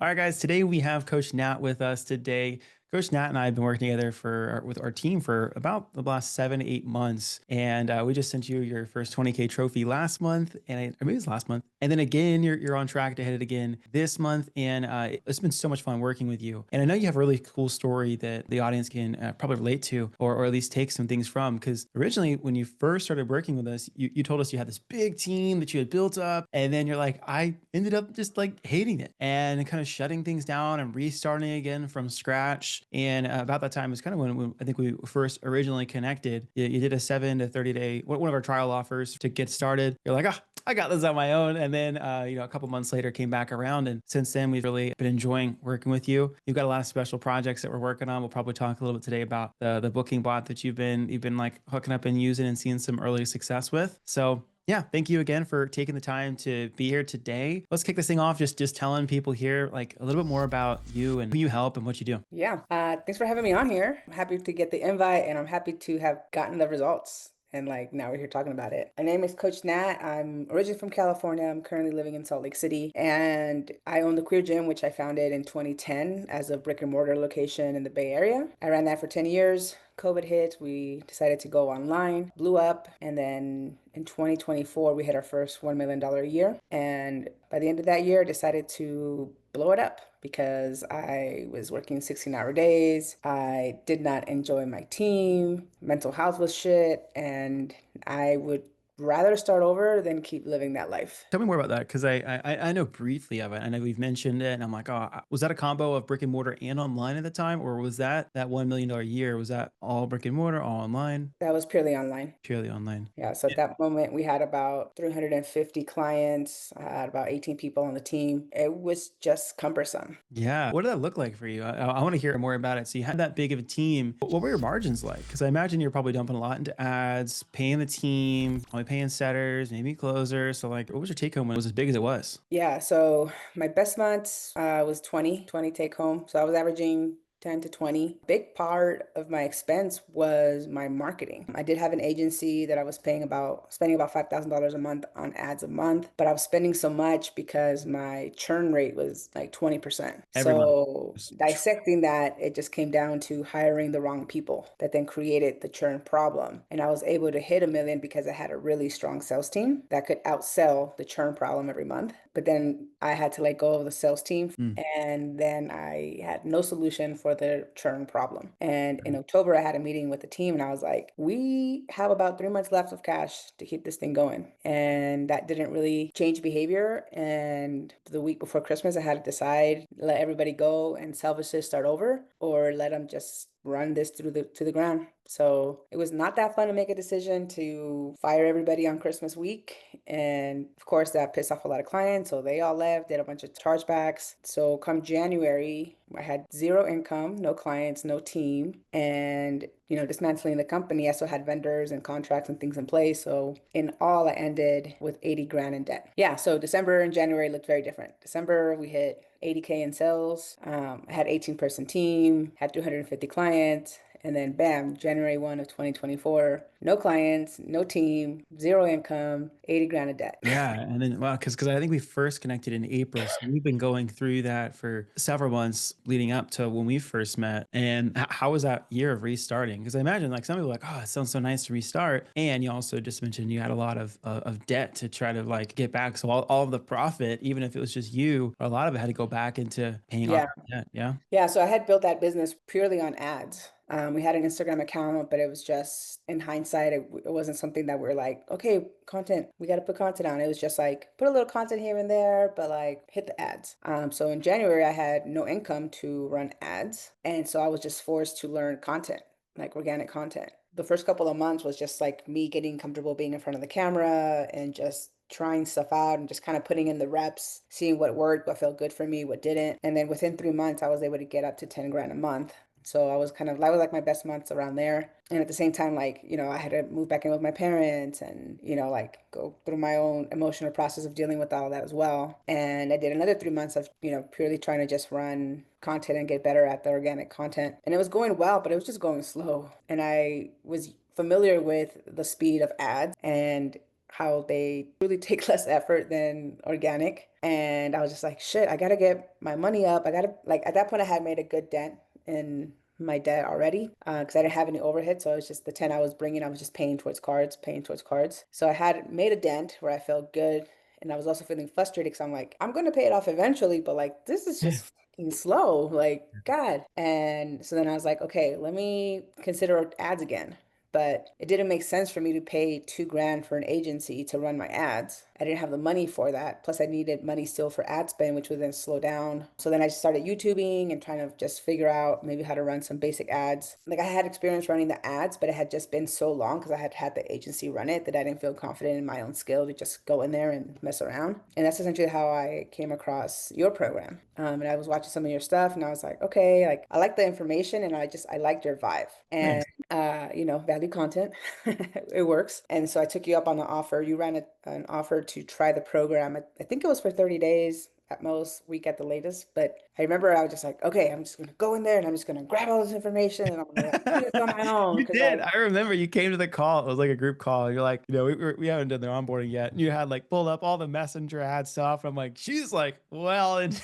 All right, guys. Today we have Coach Nat with us today. Coach Nat and I have been working together with our team for about the last 7, 8 months, and we just sent you your first 20K trophy last month, or maybe it was last month, and then again you're on track to hit it again this month, and it's been so much fun working with you. And I know you have a really cool story that the audience can probably relate to, or at least take some things from. Because originally, when you first started working with us, you told us you had this big team that you had built up, and then you're like, I ended up just like hating it and kind of shutting things down and restarting again from scratch. And about that time is kind of when I think we first originally connected. You did a 7 to 30 day, one of our trial offers to get started. You're like, ah, I got this on my own. And then, a couple months later came back around. And since then, we've really been enjoying working with you. You've got a lot of special projects that we're working on. We'll probably talk a little bit today about the booking bot that you've been like hooking up and using and seeing some early success with. So yeah, thank you again for taking the time to be here today. Let's kick this thing off just telling people here like a little bit more about you and who you help and what you do. Yeah. Thanks for having me on here. I'm happy to get the invite and I'm happy to have gotten the results. And like now we're here talking about it. My name is Coach Nat. I'm originally from California. I'm currently living in Salt Lake City. And I own the Queer Gym, which I founded in 2010 as a brick and mortar location in the Bay Area. I ran that for 10 years. COVID hit, we decided to go online, blew up, and then in 2024 we hit our first $1 million a year. And by the end of that year, I decided to blow it up because I was working 16-hour days. I did not enjoy my team. Mental health was shit, and I would rather start over than keep living that life. Tell me more about that because I know briefly of it. I know we've mentioned it, and I'm like, oh, was that a combo of brick and mortar and online at the time, or was that $1 million year? Was that all brick and mortar, all online, That was purely online. purely online? Yeah, so at that moment we had about 350 clients. I had about 18 people on the team. It was just cumbersome. Yeah. What did that look like for you? I want to hear more about it. So you had that big of a team. What were your margins like? Because I imagine you're probably dumping a lot into ads, paying the team, probably paying setters, maybe closers. So like, what was your take home when it was as big as it was? Yeah, so my best months was 20 take home. So I was averaging 10 to 20. Big part of my expense was my marketing. I did have an agency that I was spending about $5,000 a month on ads a month, but I was spending so much because my churn rate was like 20%. Every month. So dissecting that, it just came down to hiring the wrong people that then created the churn problem. And I was able to hit a million because I had a really strong sales team that could outsell the churn problem every month. But then I had to let go of the sales team Mm. and then I had no solution for the churn problem. And in October, I had a meeting with the team and I was like, we have about 3 months left of cash to keep this thing going. And that didn't really change behavior. And the week before Christmas, I had to decide, let everybody go and salvage this, start over, or let them just run this through the ground. So it was not that fun to make a decision to fire everybody on Christmas week. And of course, that pissed off a lot of clients. So they all left, did a bunch of chargebacks. So come January, I had zero income, no clients, no team. And, dismantling the company, I still had vendors and contracts and things in place. So in all, I ended with 80 grand in debt. Yeah. So December and January looked very different. December, we hit 80K in sales. I had 18-person team, had 250 clients. And then bam, January 1 of 2024, no clients, no team, zero income, 80 grand of debt. Yeah, and then wow, because I think we first connected in April, so we've been going through that for several months leading up to when we first met. And how was that year of restarting? Because I imagine like some people are like, oh, it sounds so nice to restart, and you also just mentioned you had a lot of debt to try to like get back. So all of the profit, even if it was just you, a lot of it had to go back into paying off Yeah. debt. Yeah. Yeah, so I had built that business purely on ads. We had an Instagram account, but it was just in hindsight, it wasn't something that we're like, okay, content, we got to put content on. It was just like put a little content here and there, but like hit the ads. So in January, I had no income to run ads. And so I was just forced to learn content, like organic content. The first couple of months was just like me getting comfortable being in front of the camera and just trying stuff out and just kind of putting in the reps, seeing what worked, what felt good for me, what didn't. And then within 3 months, I was able to get up to 10 grand a month. So that was like my best months around there. And at the same time, like, I had to move back in with my parents and, like go through my own emotional process of dealing with all that as well. And I did another 3 months of, purely trying to just run content and get better at the organic content. And it was going well, but it was just going slow. And I was familiar with the speed of ads and how they really take less effort than organic. And I was just like, shit, I gotta get my money up. I gotta, like, at that point, I had made a good dent in my debt already because I didn't have any overhead. So it was just the 10 I was bringing, I was just paying towards cards, paying towards cards. So I had made a dent where I felt good. And I was also feeling frustrated because I'm like, I'm going to pay it off eventually, but like, this is Yeah. just fucking slow. Like, God. And so then I was like, okay, let me consider ads again. But it didn't make sense for me to pay 2 grand for an agency to run my ads. I didn't have the money for that. Plus, I needed money still for ad spend, which would then slow down. So then I just started YouTubing and trying to just figure out maybe how to run some basic ads. Like I had experience running the ads, but it had just been so long because I had had the agency run it that I didn't feel confident in my own skill to just go in there and mess around. And that's essentially how I came across your program. And I was watching some of your stuff and I was like, okay, like I like the information and I liked your vibe. And Thanks. value content. It works. And so I took you up on the offer. You ran an offer to try the program. I think it was for 30 days at most, week at the latest. But I remember I was just like, okay, I'm just going to go in there and I'm just going to grab all this information and I'm going to like do this on my own. You Cause did. like, I remember you came to the call. It was like a group call. And you're like, we haven't done the onboarding yet. And you had like pulled up all the messenger ad stuff. And I'm like, she's like, well, and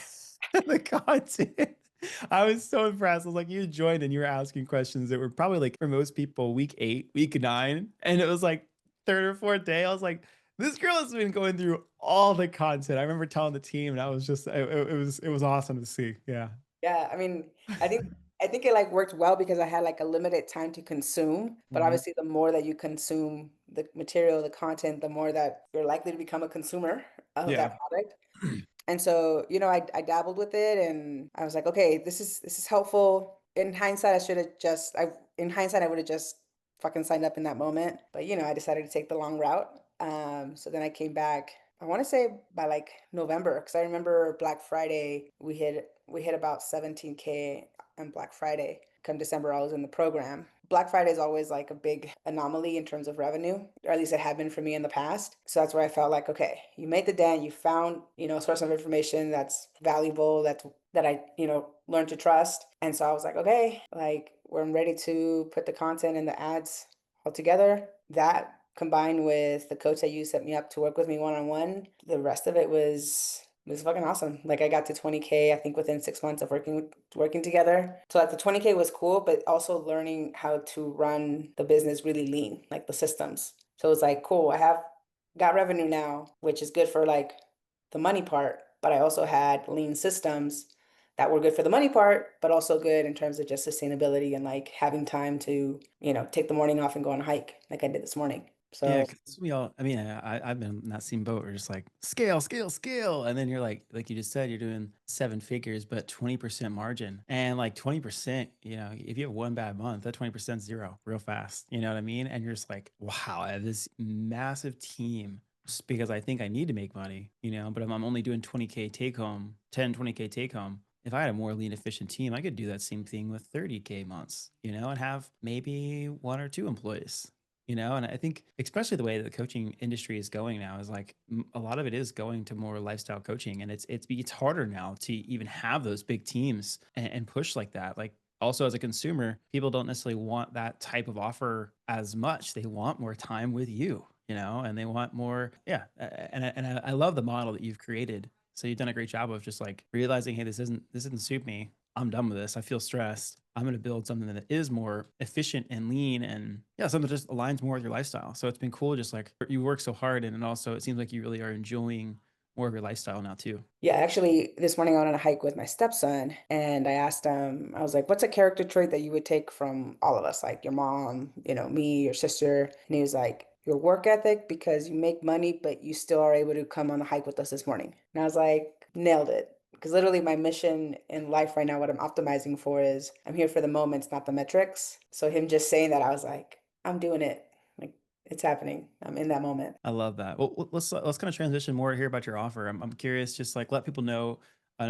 the content. I was so impressed. I was like, you joined and you were asking questions that were probably like for most people, week 8, week 9. And it was like third or fourth day. I was like, this girl has been going through all the content. I remember telling the team, and I was just, it was awesome to see. Yeah. yeah, I mean, I think I think it like worked well because I had like a limited time to consume. But Mhm. obviously, the more that you consume the material, the content, the more that you're likely to become a consumer of Yeah. that product. And so, I dabbled with it and I was like, okay, this is helpful. In hindsight, I should have just I in hindsight I would have just fucking signed up in that moment. But I decided to take the long route. So then I came back, I want to say by like November, because I remember Black Friday, we hit about 17K on Black Friday. Come December, I was in the program. Black Friday is always like a big anomaly in terms of revenue, or at least it had been for me in the past. So that's where I felt like, okay, you made the dent, you found, a source of information that's valuable, that I, learned to trust. And so I was like, okay, like we're ready to put the content and the ads all together. That combined with the coach that you set me up to work with me one on one, the rest of it was fucking awesome. Like I got to 20K, I think within 6 months of working together. So like the 20K was cool, but also learning how to run the business really lean, like the systems. So it's like, cool, I have got revenue now, which is good for like the money part, but I also had lean systems that were good for the money part, but also good in terms of just sustainability and like having time to, take the morning off and go on a hike like I did this morning. Yeah, So because we all, I mean, I've been in that same boat. We're just like scale, scale, scale. And then you're like you just said, you're doing 7 figures, but 20% margin. And like 20%, if you have one bad month, that 20% zero real fast. You know what I mean? And you're just like, wow, I have this massive team just because I think I need to make money, but I'm only doing 20K take home, 20K take home. If I had a more lean, efficient team, I could do that same thing with 30K months, and have maybe 1 or 2 employees. And I think especially the way that the coaching industry is going now is like a lot of it is going to more lifestyle coaching, and it's harder now to even have those big teams and push like that. Like also as a consumer, people don't necessarily want that type of offer as much. They want more time with you, and they want more. Yeah, and I love the model that you've created. So you've done a great job of just like realizing, hey, this doesn't suit me. I'm done with this. I feel stressed. I'm going to build something that is more efficient and lean, and yeah, something that just aligns more with your lifestyle. So it's been cool. Just like you work so hard, and also it seems like you really are enjoying more of your lifestyle now too. yeah, actually, this morning I went on a hike with my stepson, and I asked him, I was like, what's a character trait that you would take from all of us, like your mom, me, your sister? And he was like, your work ethic, because you make money, but you still are able to come on the hike with us this morning. And I was like, nailed it. Because literally, my mission in life right now, what I'm optimizing for is I'm here for the moments, not the metrics. So, him just saying that, I was like, I'm doing it. Like, it's happening. I'm in that moment. I love that. Well, let's kind of transition more here about your offer. I'm curious, just like let people know.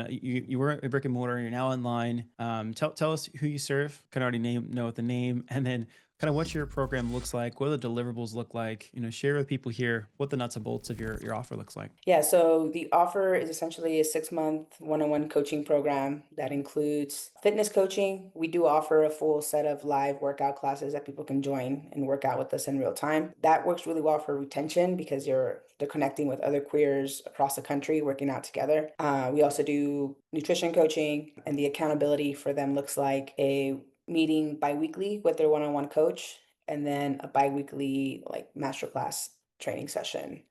You were a brick and mortar. You're now online. Tell us who you serve. Can already know the name, and then kind of what your program looks like, what the deliverables look like. Share with people here what the nuts and bolts of your offer looks like. Yeah, so the offer is essentially a 6-month one-on-one coaching program that includes fitness coaching. We do offer a full set of live workout classes that people can join and work out with us in real time. That works really well for retention because they're connecting with other queers across the country working out together. We also do nutrition coaching, and the accountability for them looks like a meeting biweekly with their one-on-one coach, and then a biweekly like masterclass training session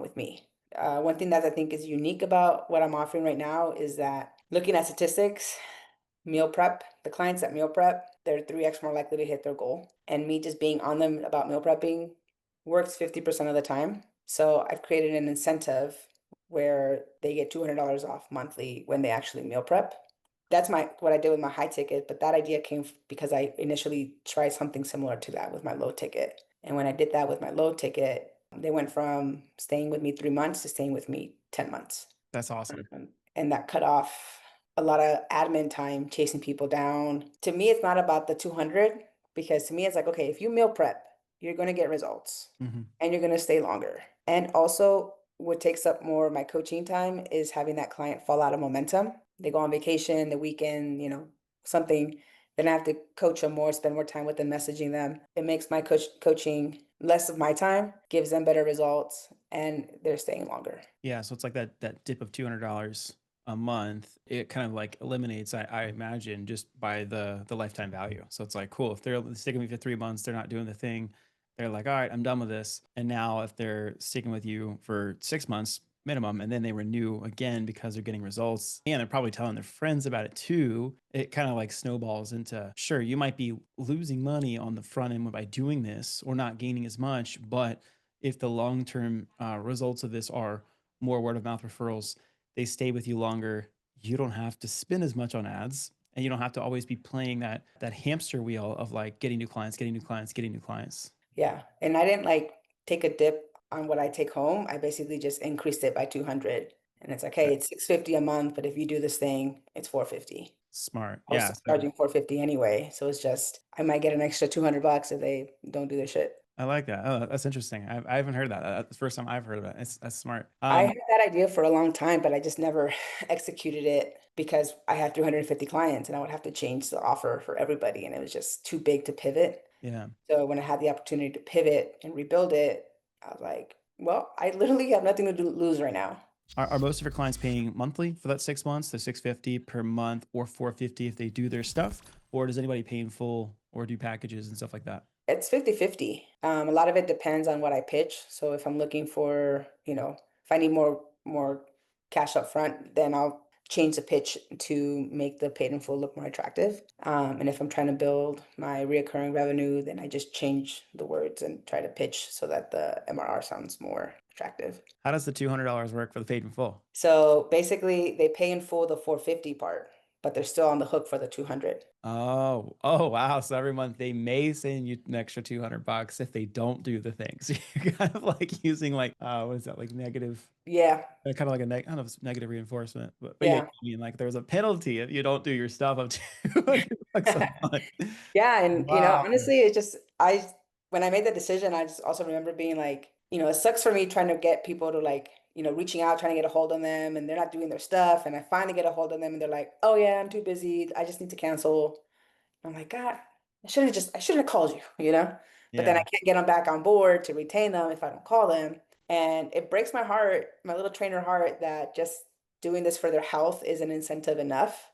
with me. One thing that I think is unique about what I'm offering right now is that looking at statistics, meal prep, the clients that meal prep, they're 3x more likely to hit their goal. And me just being on them about meal prepping works 50% of the time. So I've created an incentive where they get $200 off monthly when they actually meal prep. That's what I did with my high ticket, but that idea came because I initially tried something similar to that with my low ticket. And when I did that with my low ticket, they went from staying with me 3 months to staying with me 10 months. That's awesome. And that cut off a lot of admin time chasing people down. To me, it's not about the 200 because to me, it's like, okay, if you meal prep, you're going to get results Hmm. and you're going to stay longer. And also, what takes up more of my coaching time is having that client fall out of momentum. They go on vacation, the weekend, something. Then I have to coach them more, spend more time with them, messaging them. It makes my coaching less of my time, gives them better results, and they're staying longer. Yeah, so it's like that dip of $200 a month. It kind of like eliminates, I imagine, just by the lifetime value. So it's like, cool. If they're sticking with you for 3 months, they're not doing the thing. They're like, all right, I'm done with this. And now if they're sticking with you for 6 months minimum, and then they renew again because they're getting results, and they're probably telling their friends about it too, it kind of like snowballs into, sure, you might be losing money on the front end by doing this or not gaining as much, but if the long-term results of this are more word of mouth referrals, they stay with you longer. You don't have to spend as much on ads, and you don't have to always be playing that hamster wheel of like getting new clients, getting new clients, getting new clients. Yeah, and I didn't like take a dip on what I take home. I basically just increased it by 200. And it's like, hey, That it's 650 a month, but if you do this thing, it's 450. smart. I was Yeah. So charging 450 anyway, so it's just I might get an extra 200 bucks if they don't do their shit. I like that. Oh, that's interesting. I haven't heard that. That's the first time I've heard of it. That's smart. I had that idea for a long time, but I just never executed it because I had 350 clients and I would have to change the offer for everybody, and it was just too big to pivot. Yeah. So when I had the opportunity to pivot and rebuild it, I was like, well, I literally have nothing to lose right now. Are most of your clients paying monthly for that 6 months, the 650 per month, or 450 if they do their stuff? Or does anybody pay in full or do packages and stuff like that? It's 50-50. A lot of it depends on what I pitch. So if I'm looking for, if I need more cash up front, then I'll change the pitch to make the paid in full look more attractive. And if I'm trying to build my reoccurring revenue, then I just change the words and try to pitch so that the MRR sounds more attractive. How does the $200 work for the paid in full? So basically, they pay in full the 450 part, but they're still on the hook for the 200. Oh, wow. So every month they may send you an extra $200 if they don't do the things. You're kind of like using like, what is that, like negative, Yeah, kind of like I don't know if it's negative reinforcement, but yeah, yeah. I mean, like there's a penalty if you don't do your stuff up to $200 a month. Yeah, and Wow. honestly, it just when I made the decision, I just also remember being like, it sucks for me trying to get people to like, reaching out, trying to get a hold of them, and they're not doing their stuff, and I finally get a hold of them, and they're like, "Oh yeah, I'm too busy. I just need to cancel." I'm like, God, I shouldn't have called you, But then I Yeah. can't get them back on board to retain them if I don't call them, and it breaks my heart, my little trainer heart, that just doing this for their health isn't incentive enough.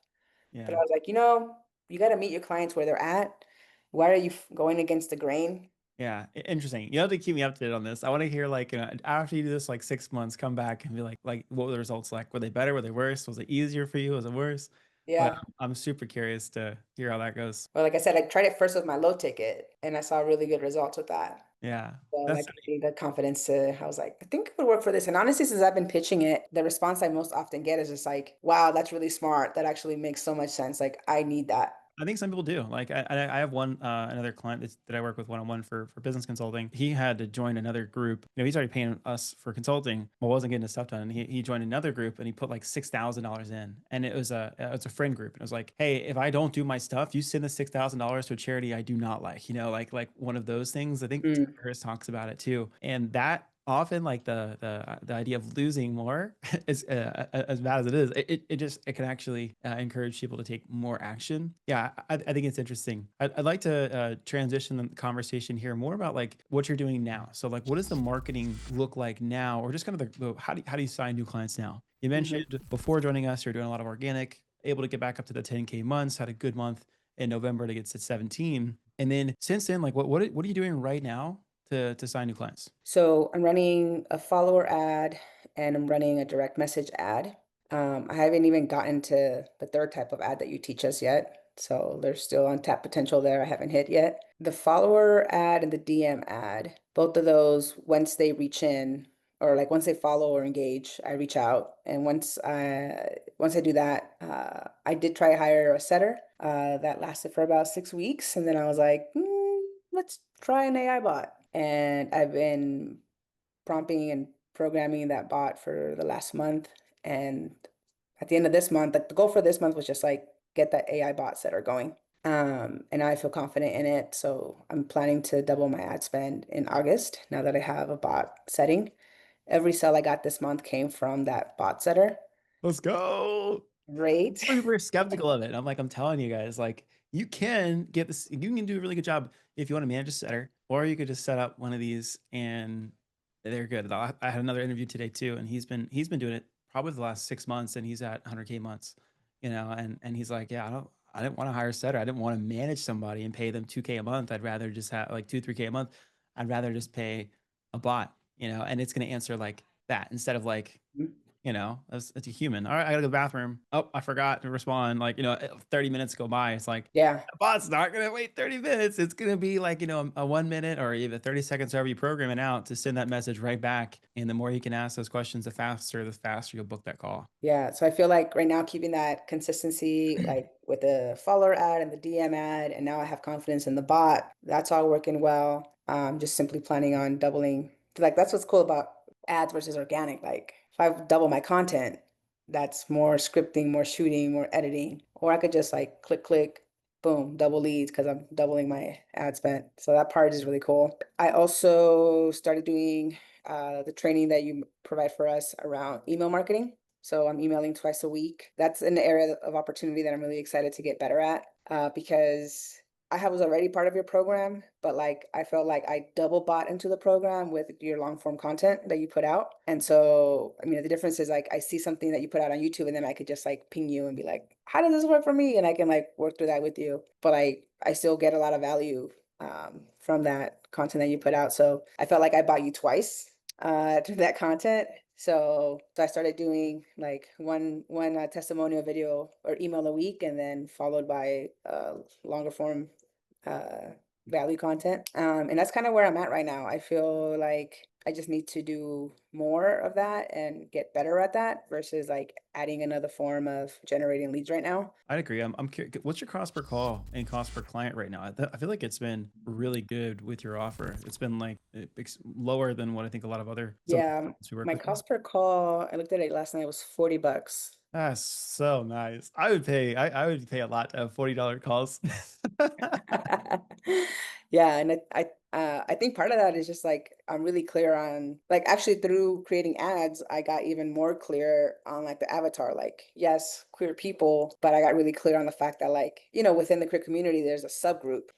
But I Yeah. was like, you got to meet your clients where they're at. Why are you going against the grain? Yeah, interesting. You have to keep me updated on this. I want to hear like after you do this like 6 months, come back and be like what were the results like? Were they better? Were they worse? Was it easier for you? Was it worse? But Yeah. I'm super curious to hear how that goes. Well, like I said, I tried it first with my low ticket and I saw really good results with that. Yeah, So that's that gave me the confidence I was like, I think it would work for this. And honestly, since I've been pitching it, the response I most often get is just like, wow, that's really smart. That actually makes so much sense. Like, I need that. I think some people do. Like I have one another client that I work with one on one for business consulting. He had to join another group. You know, he's already paying us for consulting, but wasn't getting his stuff done. And he joined another group and he put like $6,000 in, and it's a friend group. And it was like, hey, if I don't do my stuff, you send the $6,000 to a charity I do not like. You know, like one of those things. I think Mm, Chris talks about it too, and that often like the idea of losing more is as bad as it is, it can actually encourage people to take more action. Yeah, I think it's interesting. I'd like to transition the conversation here more about like what you're doing now. So like what does the marketing look like now, or just kind of how do you sign new clients now? You mhm. mentioned before joining us you're doing a lot of organic, able to get back up to the 10K months, had a good month in November to get to 17, and then since then, like what are you doing right now to sign new clients? So I'm running a follower ad and I'm running a direct message ad. I haven't even gotten to the third type of ad that you teach us yet. So there's still untapped potential there I haven't hit yet. The follower ad and the DM ad, both of those, once they reach in or like once they follow or engage, I reach out. And once I do that, I did try to hire a setter that lasted for about 6 weeks. And then I was like, let's try an AI bot. And I've been prompting and programming that bot for the last month. And at the end of this month, like the goal for this month was just like get that AI bots that are going. And I feel confident in it. So I'm planning to double my ad spend in August now that I have a bot setting. Every sale I got this month came from that bot setter. Let's go. Great. Some people are skeptical of it. I'm like, I'm telling you guys, like, you can get this, you can do a really good job if you want to manage a setter, or you could just set up one of these and they're good. I had another interview today too, and he's been doing it probably the last 6 months, and he's at 100K months, you know, and he's like, yeah, I didn't want to hire a setter. I didn't want to manage somebody and pay them 2K a month. I'd rather just have like 3K a month. I'd rather just pay a bot, you know, and it's going to answer like that instead of like, you know, as a human. All right, I gotta go to the bathroom. Oh, I forgot to respond. Like, 30 minutes go by. It's like Yeah. the bot's not gonna wait 30 minutes. It's gonna be like, a 1 minute or even 30 seconds, however you program it out to send that message right back. And the more you can ask those questions, the faster you'll book that call. Yeah, so I feel like right now keeping that consistency, like with the follower ad and the DM ad, and now I have confidence in the bot. That's all working well. Just simply planning on doubling. Like that's what's cool about ads versus organic. Like if I double my content, that's more scripting, more shooting, more editing. Or I could just like click, click, boom, double leads because I'm doubling my ad spend. So that part is really cool. I also started doing the training that you provide for us around email marketing. So I'm emailing twice a week. That's an area of opportunity that I'm really excited to get better at because was already part of your program, but like I felt like I double bought into the program with your long form content that you put out. And so, I mean, the difference is like I see something that you put out on YouTube and then I could just like ping you and be like, how does this work for me? And I can like work through that with you. But I still get a lot of value from that content that you put out. So I felt like I bought you twice through that content. So I started doing like one testimonial video or email a week, and then followed by longer form uh, value content. And that's kind of where I'm at right now. I feel like I just need to do more of that and get better at that versus like adding another form of generating leads right now. I'd agree. I'm curious. What's your cost per call and cost per client right now? I feel like it's been really good with your offer. It's been like lower than what I think a lot of some Yeah, clients we work my with. cost per call, I looked at it last night, was $40. That's so nice. I would pay a lot to have $40 calls. Yeah, and I think part of that is just like I'm really clear on like actually through creating ads, I got even more clear on like the avatar. Like, yes, queer people, but I got really clear on the fact that like, within the queer community, there's a subgroup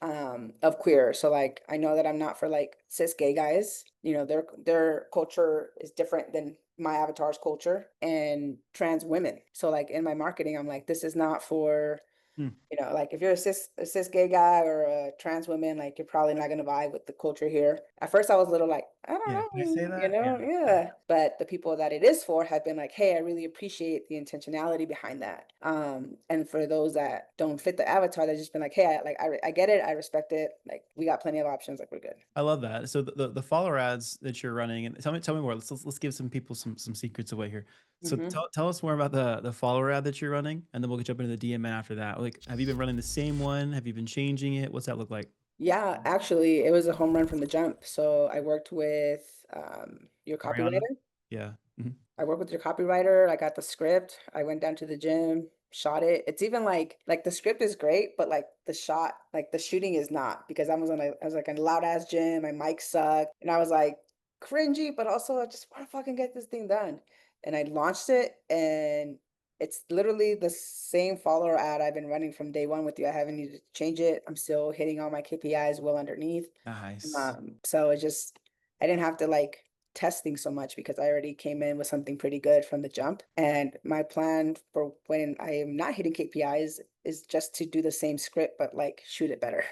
of queer. So like I know that I'm not for like cis gay guys. Their culture is different than my avatar's culture and trans women. So like in my marketing, I'm like, this is not for Hmm. like if you're a cis gay guy or a trans woman, like you're probably not gonna vibe with the culture here. At first I was a little like, I don't Yeah. Can I say know, that? Yeah. yeah. But the people that it is for have been like, hey, I really appreciate the intentionality behind that. And for those that don't fit the avatar, they've just been like, hey, I get it, I respect it. Like we got plenty of options, like we're good. I love that. So the follower ads that you're running, and tell me more. Let's give some people some secrets away here. So Hmm. tell us more about the follower ad that you're running, and then we'll jump into the DM after that. Like, have you been running the same one? Have you been changing it? What's that look like? Yeah, actually, it was a home run from the jump. So I worked with your Ariana? copywriter. Yeah. Mhm. I worked with your copywriter. I got the script. I went down to the gym, shot it. It's even like the script is great, but like the shot, like the shooting is not because I was like a loud ass gym. My mic sucked, and I was like cringy, but also I just want to fucking get this thing done. And I launched it, and it's literally the same follower ad I've been running from day one with you. I haven't needed to change it. I'm still hitting all my KPIs well underneath. Nice. So it just I didn't have to like testing so much because I already came in with something pretty good from the jump. And my plan for when I am not hitting KPIs is just to do the same script, but like shoot it better.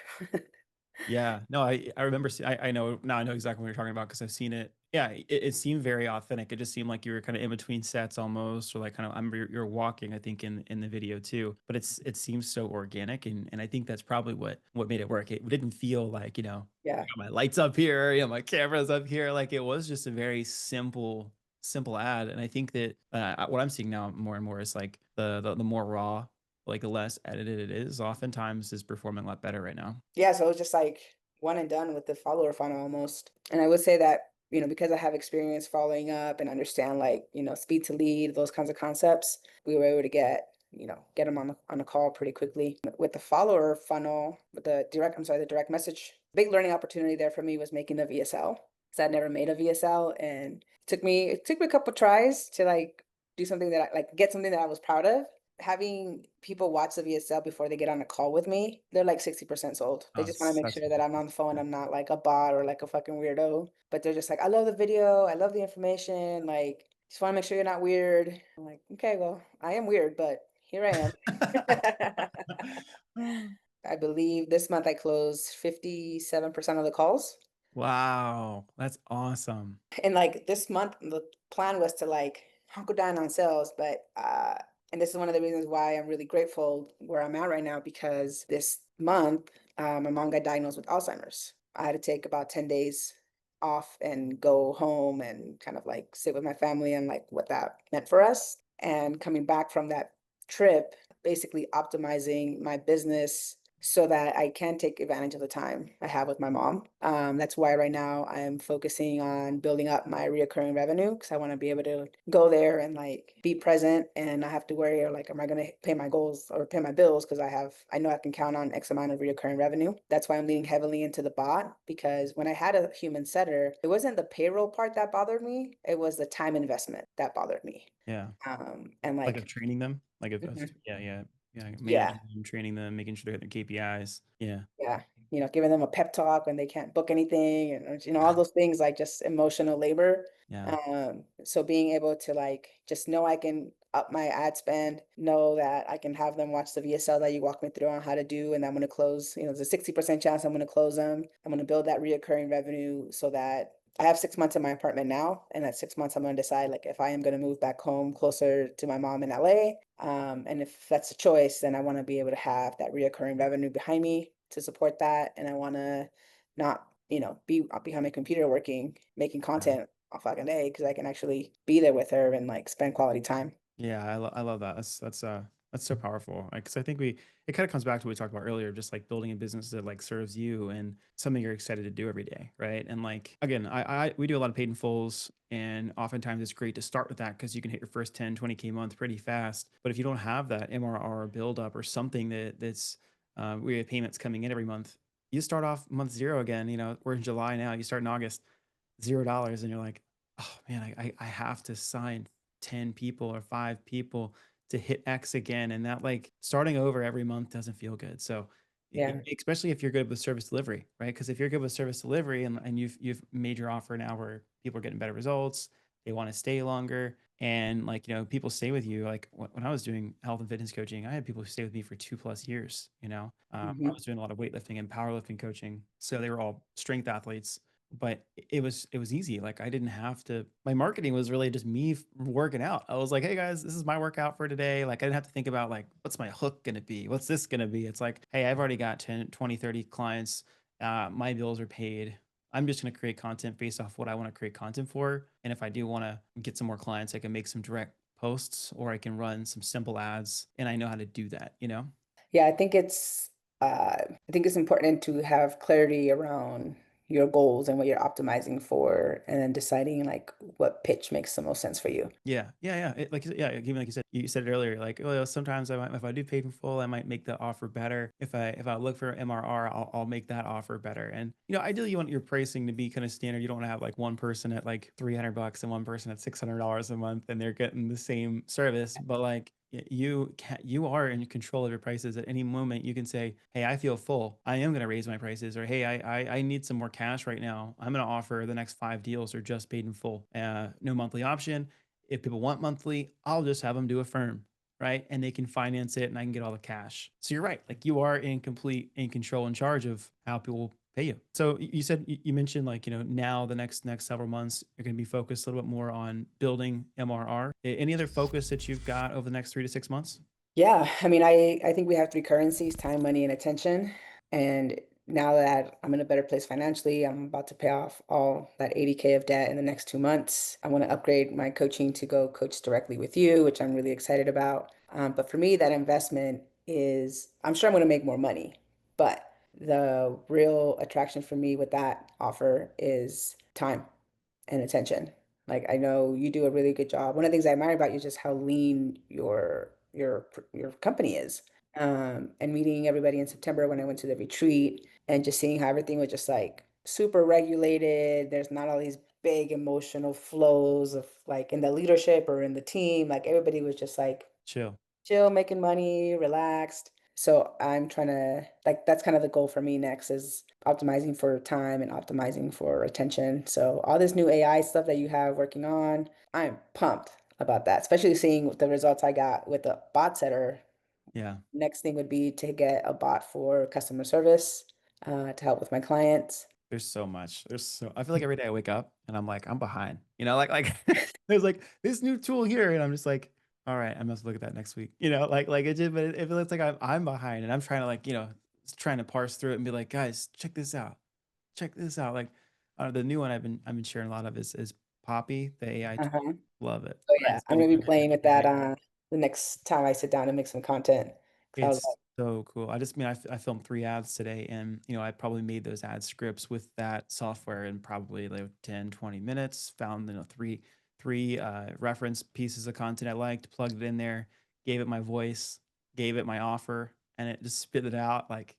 Yeah, no, I remember I know now I know exactly what you're talking about because I've seen it. Yeah, it seemed very authentic. It just seemed like you were kind of in between sets almost, or like kind of I remember you're walking, I think, in the video too. But it seems so organic, and I think that's probably what made it work. It didn't feel like, I Yeah. got my lights up here, my camera's up here. Like it was just a very simple ad. And I think that what I'm seeing now more and more is like the more raw, like the less edited it is, oftentimes is performing a lot better right now. Yeah, so it was just like one and done with the follower funnel almost. And I would say that, because I have experience following up and understand like, speed to lead, those kinds of concepts, we were able to get them on the call pretty quickly. With the follower funnel, with the direct message, big learning opportunity there for me was making the VSL. Because I'd never made a VSL and it took me a couple tries to like do something that I like get something that I was proud of. Having people watch the VSL before they get on a call with me, they're like 60% sold. They Oh, just want to make that's sure that I'm on the phone. I'm not like a bot or like a fucking weirdo. But they're just like, I love the video. I love the information. Like, just want to make sure you're not weird. I'm like, okay, well, I am weird, but here I am. I believe this month I closed 57% of the calls. Wow, that's awesome. And like this month, the plan was to like hunker down on sales, but and this is one of the reasons why I'm really grateful where I'm at right now because this month, my mom got diagnosed with Alzheimer's. I had to take about 10 days off and go home and kind of like sit with my family and like what that meant for us. And coming back from that trip, basically optimizing my business so that I can take advantage of the time I have with my mom. That's why right now I'm focusing on building up my reoccurring revenue because I want to be able to go there and like be present and not have to worry or like, am I going to pay my goals or pay my bills? Because I know I can count on X amount of reoccurring revenue. That's why I'm leaning heavily into the bot because when I had a human setter, it wasn't the payroll part that bothered me. It was the time investment that bothered me. Yeah. And Like of like, training them, like of mhm, yeah, yeah, yeah, yeah. managing them, training them, making sure they hit their KPIs. Yeah, Yeah, giving them a pep talk when they can't book anything and, all those things like just emotional labor. yeah, So being able to like just know I can up my ad spend, know that I can have them watch the VSL that you walk me through on how to do, and I'm going to close, there's a 60% chance I'm going to close them. I'm going to build that reoccurring revenue so that I have 6 months in my apartment now, and at 6 months, I'm going to decide like if I am going to move back home closer to my mom in LA. And if that's a choice, then I want to be able to have that reoccurring revenue behind me to support that. And I want to not, be behind my computer working, making yeah. content all fucking day because I can actually be there with her and like spend quality time. Yeah, I love that. That's so powerful. Because I think it kind of comes back to what we talked about earlier, just like building a business that like serves you and something you're excited to do every day, right? And like again, we do a lot of paid in fulls, and oftentimes it's great to start with that because you can hit your first 10, 20K month pretty fast. But if you don't have that MRR build up or something that's where you have payments coming in every month, you start off month zero again. We're in July now. You start in August, $0, and you're like, oh man, I have to sign 10 people or 5 people to hit X again. And that like starting over every month doesn't feel good. So Yeah. especially if you're good with service delivery, right? Because if you're good with service delivery and you've made your offer now where people are getting better results, they want to stay longer. And like, people stay with you. Like when I was doing health and fitness coaching, I had people who stay with me for 2+ years. I Hmm. was doing a lot of weightlifting and powerlifting coaching. So they were all strength athletes, but it was easy. Like I didn't have to, my marketing was really just me working out. I was like, hey guys, this is my workout for today. Like I didn't have to think about like, what's my hook going to be? What's this going to be? It's like, hey, I've already got 10, 20, 30 clients. My bills are paid. I'm just going to create content based off what I want to create content for. And if I do want to get some more clients, I can make some direct posts or I can run some simple ads and I know how to do that, you know? Yeah, I think it's important to have clarity around your goals and what you're optimizing for, and then deciding like what pitch makes the most sense for you. Yeah, yeah, yeah. Like, yeah, even like you said it earlier. Like, oh, sometimes I might, if I do paid in full, I might make the offer better. If I look for MRR, I'll make that offer better. And ideally, you want your pricing to be kind of standard. You don't want to have like one person at like $300 and one person at $600 a month, and they're getting the same service. But like, you are in control of your prices at any moment. You can say, hey, I feel full, I am going to raise my prices, or hey, I need some more cash right now, I'm going to offer the next 5 deals or just paid in full, no monthly option. If people want monthly, I'll just have them do a firm, right? And they can finance it and I can get all the cash. So you're right. Like, you are in control, in charge of how people pay you. So you said, you mentioned, like, now the next several months you're going to be focused a little bit more on building MRR. Any other focus that you've got over the next 3 to 6 months? Yeah, I mean, I think we have three currencies: time, money, and attention. And now that I'm in a better place financially, I'm about to pay off all that 80K of debt in the next 2 months. I want to upgrade my coaching to go coach directly with you, which I'm really excited about. But for me, that investment is, I'm sure I'm going to make more money, but the real attraction for me with that offer is time and attention. Like, I know you do a really good job. One of the things I admire about you is just how lean your company is. And meeting everybody in September when I went to the retreat and just seeing how everything was just like super regulated. There's not all these big emotional flows of like in the leadership or in the team. Like everybody was just like Chill. chill, making money, relaxed. So I'm trying to like that's kind of the goal for me next is optimizing for time and optimizing for attention. So all this new AI stuff that you have working on, I'm pumped about that, especially seeing the results I got with the bot setter. Yeah. Next thing would be to get a bot for customer service to help with my clients. There's so much. I feel like every day I wake up and I'm like, I'm behind. Like there's like this new tool here, and I'm just like, all right, I must look at that next week. Like it just, but it feels like I'm behind, and I'm trying to, like, trying to parse through it and be like, guys, check this out. Check this out. Like, the new one I've been sharing a lot of is Poppy, the AI tool. Uh-huh. Love it. So I yeah, just I'm been gonna be using playing with it. that the next time I sit down and make some content. 'Cause I was It's so cool. I filmed 3 ads today, and, I probably made those ad scripts with that software in probably like 10, 20 minutes. Found, 3 reference pieces of content I liked, plugged it in there, gave it my voice, gave it my offer, and it just spit it out. Like,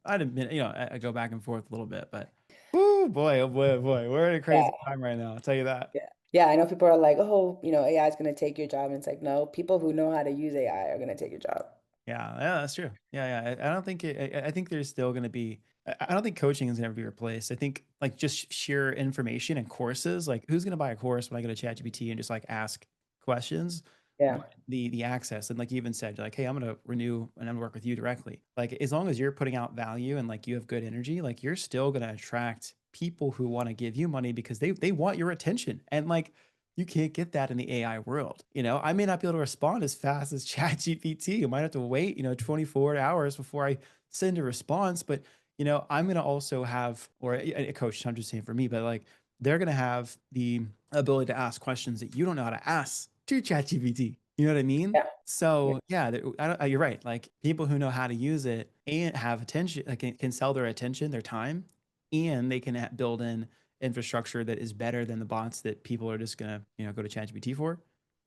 I'd admit, I go back and forth a little bit, but, oh boy, oh boy, we're in a crazy like, time right now, I'll tell you that. yeah. Yeah, I know people are like, oh, AI is going to take your job. And it's like, no, people who know how to use AI are going to take your job. Yeah, yeah, that's true. Yeah, yeah. I don't think I think there's still going to be. I don't think coaching is going to be replaced. I think, like, just sheer information and courses. Like, who's going to buy a course when I go to ChatGPT and just like ask questions? Yeah. But the access, and like you even said, you're like, hey, I'm going to renew and I'm going to work with you directly. Like, as long as you're putting out value and like you have good energy, like, you're still going to attract people who want to give you money because they want your attention. And like, you can't get that in the AI world. I may not be able to respond as fast as ChatGPT. You might have to wait, 24 hours before I send a response. But, I'm going to also have, or a coach, I'm just saying for me, but like, they're going to have the ability to ask questions that you don't know how to ask to ChatGPT. You know what I mean? Yeah. Yeah. So yeah, you're right. Like, people who know how to use it and have attention, like, can sell their attention, their time, and they can build in infrastructure that is better than the bots that people are just gonna, go to ChatGPT for.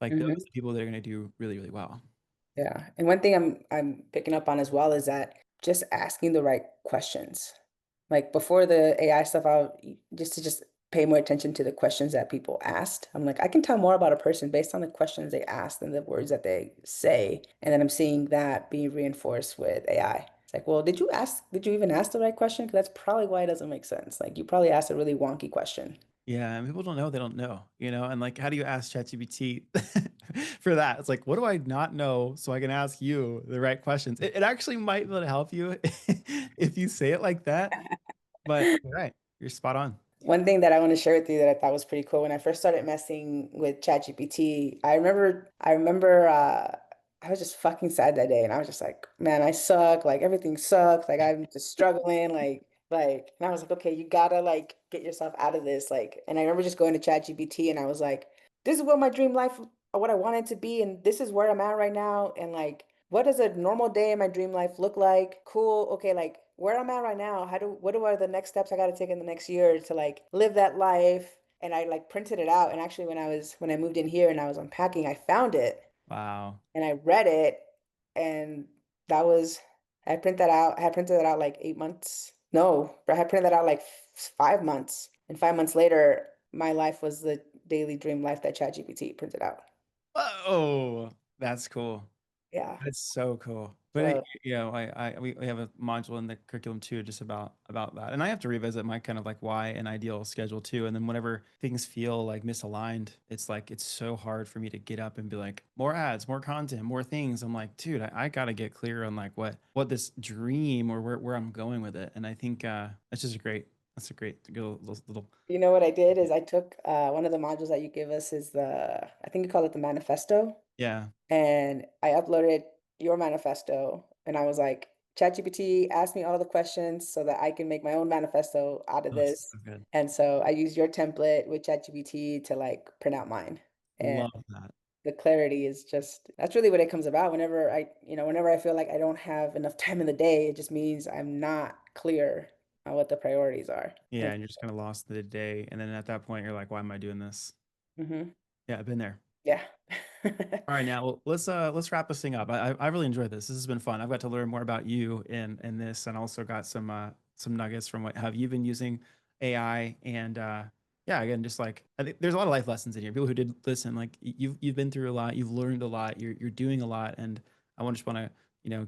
Like, those are Mhm. the people that are gonna do really, really well. Yeah. And one thing I'm picking up on as well is that just asking the right questions. Like before the AI stuff out, just pay more attention to the questions that people asked. I'm like, I can tell more about a person based on the questions they asked and the words that they say. And then I'm seeing that being reinforced with AI. It's like, well, did you even ask the right question? Because that's probably why it doesn't make sense. Like you probably asked a really wonky question. Yeah, and people don't know they don't know, and like, how do you ask ChatGPT for that? It's like, what do I not know so I can ask you the right questions? It actually might be able to help you if you say it like that, but you're right. You're spot on. One thing that I want to share with you that I thought was pretty cool when I first started messing with ChatGPT, I remember I was just fucking sad that day and I was just like, man, I suck, like everything sucks, like I'm just struggling, and I was like, okay, you gotta like get yourself out of this. And I remember just going to ChatGPT and I was like, this is what my dream life or what I wanted to be, and this is where I'm at right now. And like what does a normal day in my dream life look like? Cool. Okay, like where I'm at right now, what are the next steps I got to take in the next year to like live that life? And I like printed it out. And actually when I moved in here and I was unpacking, I found it Wow. and I read it, and that was I print that out. I had printed that out like 8 months. No, I had printed that out like 5 months. And 5 months later, my life was the daily dream life that ChatGPT printed out. Whoa, that's cool. Yeah. That's so cool. But So, we have a module in the curriculum too, just about that. And I have to revisit my kind of like why and ideal schedule too. And then whenever things feel like misaligned, it's like it's so hard for me to get up and be like, more ads, more content, more things. I'm like, dude, I gotta get clear on like what this dream or where I'm going with it. And I think that's just a great that's a great little you know what I did is I took one of the modules that you give us is I think you call it the manifesto. yeah. And I uploaded your manifesto and I was like, ChatGPT, ask me all the questions so that I can make my own manifesto out of Oh, that's this. so good. And so I used your template with ChatGPT to like print out mine. And Love that. the clarity is just that's really what it comes about. Whenever I feel like I don't have enough time in the day, it just means I'm not clear on what the priorities are. Yeah, And and you're just kind of lost in the day. And then at that point, you're like, why am I doing this? mhm, Yeah, I've been there. yeah. All right, now well, let's wrap this thing up. I really enjoyed this. This has been fun. I've got to learn more about you in this, and also got some nuggets from what have you been using AI and yeah, again, just like I think there's a lot of life lessons in here. People who did listen, like you've been through a lot, you've learned a lot, you're doing a lot, and I want just want to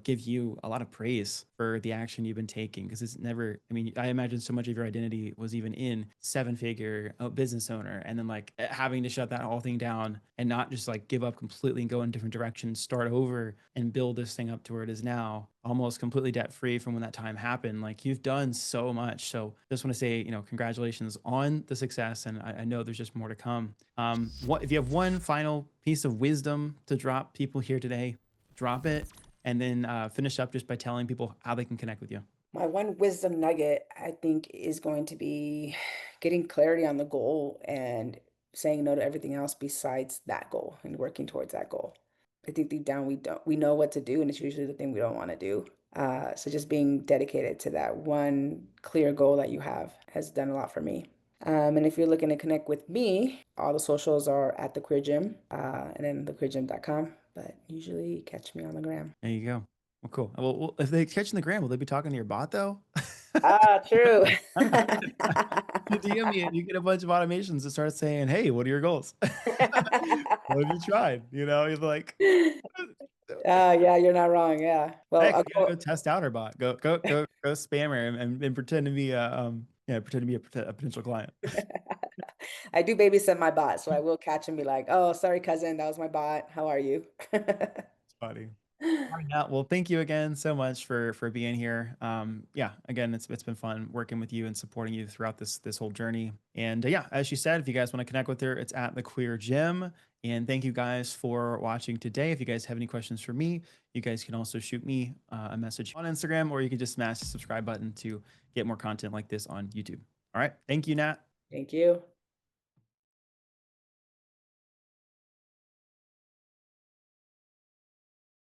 give you a lot of praise for the action you've been taking because it's never. I mean, I imagine so much of your identity was even in seven-figure business owner, and then like having to shut that whole thing down and not just like give up completely and go in different directions, start over and build this thing up to where it is now, almost completely debt free from when that time happened. Like you've done so much. So just want to say, congratulations on the success, and I know there's just more to come. What if you have one final piece of wisdom to drop people here today? Drop it and then finish up just by telling people how they can connect with you. My one wisdom nugget, I think, is going to be getting clarity on the goal and saying no to everything else besides that goal and working towards that goal. I think deep down we know what to do, and it's usually the thing we don't want to do. So just being dedicated to that one clear goal that you have has done a lot for me. And if you're looking to connect with me, all the socials are at the Queer Gym, and then thequeergym.com. But usually catch me on the gram. There you go. Well, cool. Well, if they catch in the gram, will they be talking to your bot though? Ah, true. You DM me and you get a bunch of automations that start saying, "Hey, what are your goals? What have you tried?" You're like, Yeah, you're not wrong. Yeah. Well, "Heck, I'll we gotta go go. test out our bot. Go spam her and pretend to be pretend to be a potential client." I do babysit my bot, so I will catch and be like, "Oh, sorry, cousin, that was my bot. How are you?" It's funny. All right, Nat. Well, thank you again so much for being here. Yeah, again, it's been fun working with you and supporting you throughout this whole journey. And yeah, as she said, if you guys want to connect with her, it's at the Queer Gym. And thank you guys for watching today. If you guys have any questions for me, you guys can also shoot me a message on Instagram, or you can just smash the subscribe button to get more content like this on YouTube. All right, thank you, Nat. Thank you.